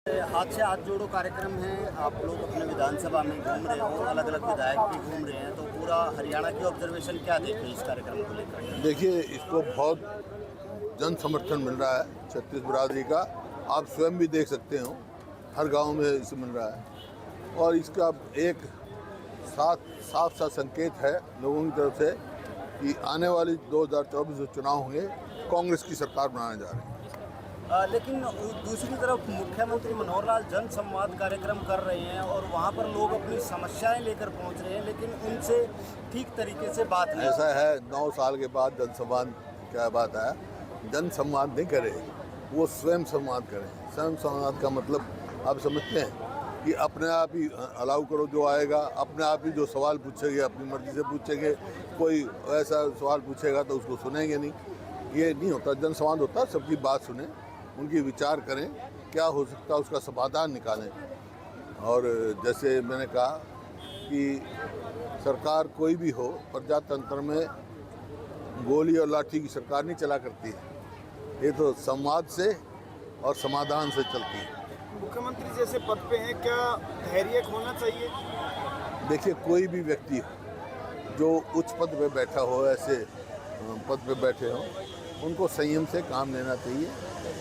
आज से हाथ जोड़ो कार्यक्रम है। आप लोग अपने विधानसभा में घूम रहे हो, अलग अलग विधायक भी घूम रहे हैं, तो पूरा हरियाणा की ऑब्जर्वेशन क्या देखें इस कार्यक्रम को लेकर? देखिए, इसको बहुत जन समर्थन मिल रहा है छत्तीस बिरादरी का। आप स्वयं भी देख सकते हो, हर गांव में इसे मिल रहा है और इसका एक साफ सा संकेत है लोगों की तरफ से कि आने वाली 2024 जो चुनाव होंगे कांग्रेस की सरकार बनाने जा रही है। लेकिन दूसरी तरफ मुख्यमंत्री मनोहर लाल जन संवाद कार्यक्रम कर रहे हैं और वहाँ पर लोग अपनी समस्याएं लेकर पहुँच रहे हैं, लेकिन उनसे ठीक तरीके से बात नहीं। ऐसा है, 9 साल के बाद जन संवाद क्या बात है, जन संवाद नहीं करे, वो स्वयं संवाद करें। स्वयं संवाद का मतलब आप समझते हैं कि अपने आप ही अलाउ करो, जो आएगा अपने आप ही जो सवाल पूछेंगे अपनी मर्जी से पूछेंगे। कोई ऐसा सवाल पूछेगा तो उसको सुनेंगे नहीं, ये नहीं होता। जन संवाद होता सबकी बात सुने, उनकी विचार करें, क्या हो सकता है उसका समाधान निकालें। और जैसे मैंने कहा कि सरकार कोई भी हो, प्रजातंत्र में गोली और लाठी की सरकार नहीं चला करती है, ये तो संवाद से और समाधान से चलती है। मुख्यमंत्री जैसे पद पे हैं, क्या धैर्य होना चाहिए? देखिए, कोई भी व्यक्ति जो उच्च पद पे बैठा हो, ऐसे पद पे बैठे हो, उनको संयम से काम लेना चाहिए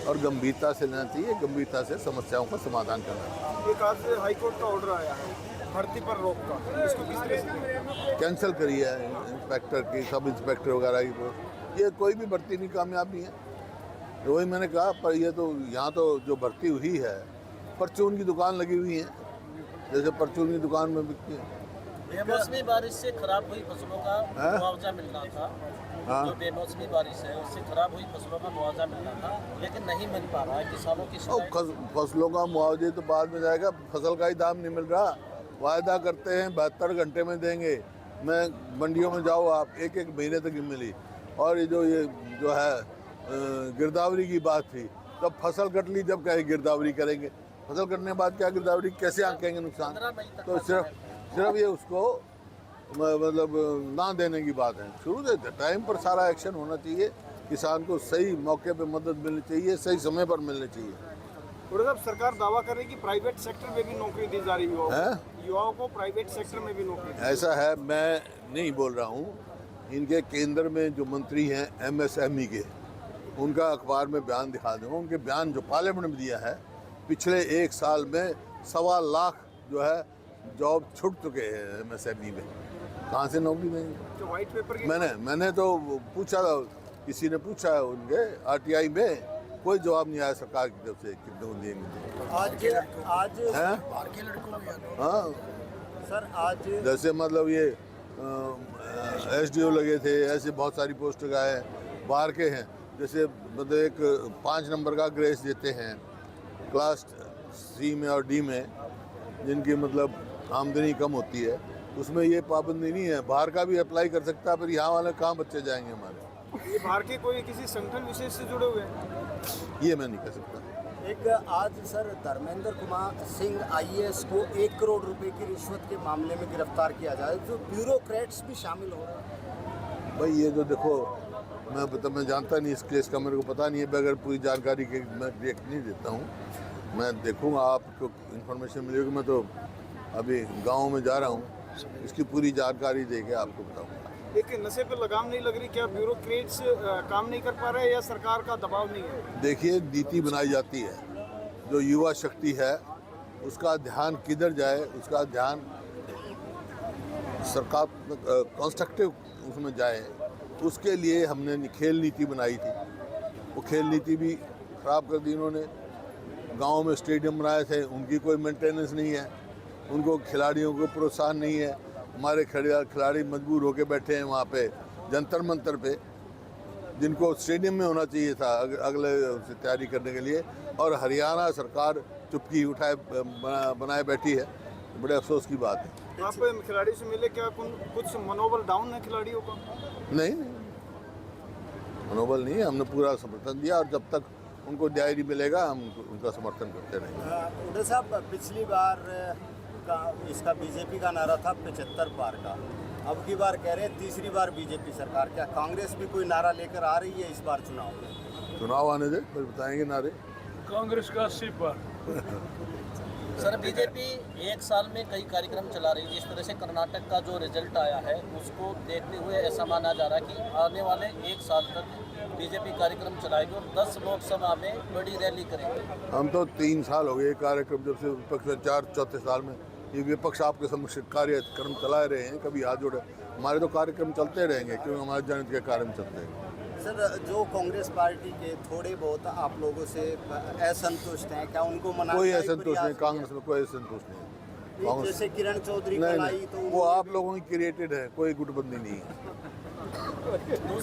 और गंभीरता से लेना चाहिए, गंभीरता से समस्याओं का समाधान करना चाहिए। एक आज से हाईकोर्ट का ऑर्डर आया है भर्ती पर रोक का, इसको किस तरह से कैंसिल करी है इंस्पेक्टर की, सब इंस्पेक्टर वगैरह की पोस्ट। ये कोई भी भर्ती नहीं कामयाब नहीं है, तो वही मैंने कहा। पर ये तो यहाँ तो जो भर्ती हुई है, परचून की दुकान लगी हुई है, जैसे परचून की दुकान में बिकती है। बेमौसमी बारिश से खराब हुई फसलों का मुआवजा मिलना था। जो बेमौसमी बारिश है उससे खराब हुई फसलों का मुआवजा मिलना था, लेकिन नहीं मिल पा रहा है। किसानों की फसलों का मुआवजे तो बाद में जाएगा, फसल का ही दाम नहीं मिल रहा। वायदा करते हैं 72 घंटे में देंगे, मैं मंडियों में जाओ आप, एक महीने तक ही मिली। और ये जो है गिरदावरी की बात थी, तब फसल कट ली, जब कहे गिरदावरी करेंगे, फसल कटने के बाद क्या गिरदावरी कैसे आंकेंगे नुकसान? तो सिर्फ ये उसको मतलब ना देने की बात है। शुरू से टाइम पर सारा एक्शन होना चाहिए, किसान को सही मौके पे मदद मिलनी चाहिए, सही समय पर मिलनी चाहिए। और साहब, सरकार दावा कर रही है कि प्राइवेट सेक्टर में भी नौकरी दी जा रही है, युवाओं को प्राइवेट सेक्टर में भी नौकरी। ऐसा है, मैं नहीं बोल रहा हूँ। इनके केंद्र में जो मंत्री हैं MSME के, उनका अखबार में बयान दिखा दूँगा। उनके बयान जो पार्लियामेंट में दिया है, पिछले 1 साल में 1.25 लाख जो है जॉब छूट चुके हैं MSME में। कहाँ से नौकरी देंगे? जो व्हाइट पेपर की मैंने तो पूछा, किसी ने पूछा है उनके RTI में, कोई जवाब नहीं आया सरकार की तरफ से कितने देंगे। आज हाँ सर, आज जैसे मतलब ये SDO लगे थे, ऐसे बहुत सारी पोस्ट लगाए बाहर के हैं। जैसे मतलब एक 5 नंबर का ग्रेस देते हैं क्लास C में और D में, जिनकी मतलब आमदनी कम होती है, उसमें ये पाबंदी नहीं है, बाहर का भी अप्लाई कर सकता है। पर यहाँ वाले कहाँ बच्चे जाएंगे हमारे? ये बाहर के कोई किसी संगठन विशेष से जुड़े हुए हैं? ये मैं नहीं कह सकता। एक आज सर धर्मेंद्र कुमार सिंह IAS को 1 करोड़ रुपए की रिश्वत के मामले में गिरफ्तार किया जाए, जो ब्यूरोक्रेट्स भी शामिल हो रहे हैं। भाई ये तो देखो, मैं जानता नहीं इस केस का, मेरे को पता नहीं है। अगर पूरी जानकारी के मैं रिएक्ट नहीं देता हूँ, मैं देखूँगा, आपको इन्फॉर्मेशन मिलेगी। मैं तो अभी गाँव में जा रहा हूँ, इसकी पूरी जानकारी दे के आपको बताऊँगा। एक नशे पे लगाम नहीं लग रही, क्या ब्यूरोक्रेट्स काम नहीं कर पा रहे या सरकार का दबाव नहीं है? देखिए, नीति बनाई जाती है, जो युवा शक्ति है उसका ध्यान किधर जाए, उसका ध्यान सरकार कंस्ट्रक्टिव उसमें जाए, उसके लिए हमने खेल नीति बनाई थी। वो खेल नीति भी ख़राब कर दी इन्होंने। गाँव में स्टेडियम बनाए थे, उनकी कोई मेंटेनेंस नहीं है, उनको खिलाड़ियों को प्रोत्साहन नहीं है। हमारे खिलाड़ी मजबूर होके बैठे हैं वहाँ पे जंतर मंतर पे, जिनको स्टेडियम में होना चाहिए था अगले से तैयारी करने के लिए। और हरियाणा सरकार चुप्पी उठाए बनाए बैठी है, बड़े अफसोस की बात है। आप खिलाड़ी से मिले, क्या कुछ मनोबल डाउन है खिलाड़ियों का? नहीं, मनोबल नहीं है, हमने पूरा समर्थन दिया और जब तक उनको न्याय नहीं मिलेगा हम उनका समर्थन करते रहेंगे। उदय साहब, पिछली बार का इसका बीजेपी का नारा था 75 पार का, अब की बार कह रहे हैं तीसरी बार बीजेपी सरकार। क्या कांग्रेस भी कोई नारा लेकर आ रही है इस बार चुनाव में? चुनाव आने दे, फिर बताएंगे नारे। कांग्रेस का 80 पार। सर बीजेपी एक साल में कई कार्यक्रम चला रही है। जिस तरह से कर्नाटक का जो रिजल्ट आया है उसको देखते हुए ऐसा माना जा रहा है कि आने वाले एक साल तक बीजेपी कार्यक्रम चलाएगी और 10 लोकसभा में बड़ी रैली करेगी। हम तो 3 साल हो गए कार्यक्रम जब से विपक्ष में, 4 साल में ये विपक्ष आपके समक्ष कार्यक्रम चला रहे हैं, कभी हाथ जोड़े। हमारे तो कार्यक्रम चलते रहेंगे क्योंकि हमारे जनहित के कार्यक्रम चलते हैं। सर जो कांग्रेस पार्टी के थोड़े बहुत आप लोगों से असंतुष्ट हैं, क्या उनको मनाने कोई का ही असंतुष्ट प्रयास नहीं, कांग्रेस में कोई असंतुष्ट नहीं नहीं, कांग्रेस जैसे किरण चौधरी नहीं, कल आई नहीं तो वो आप लोगों की क्रिएटेड है, कोई गुटबंदी नहीं है।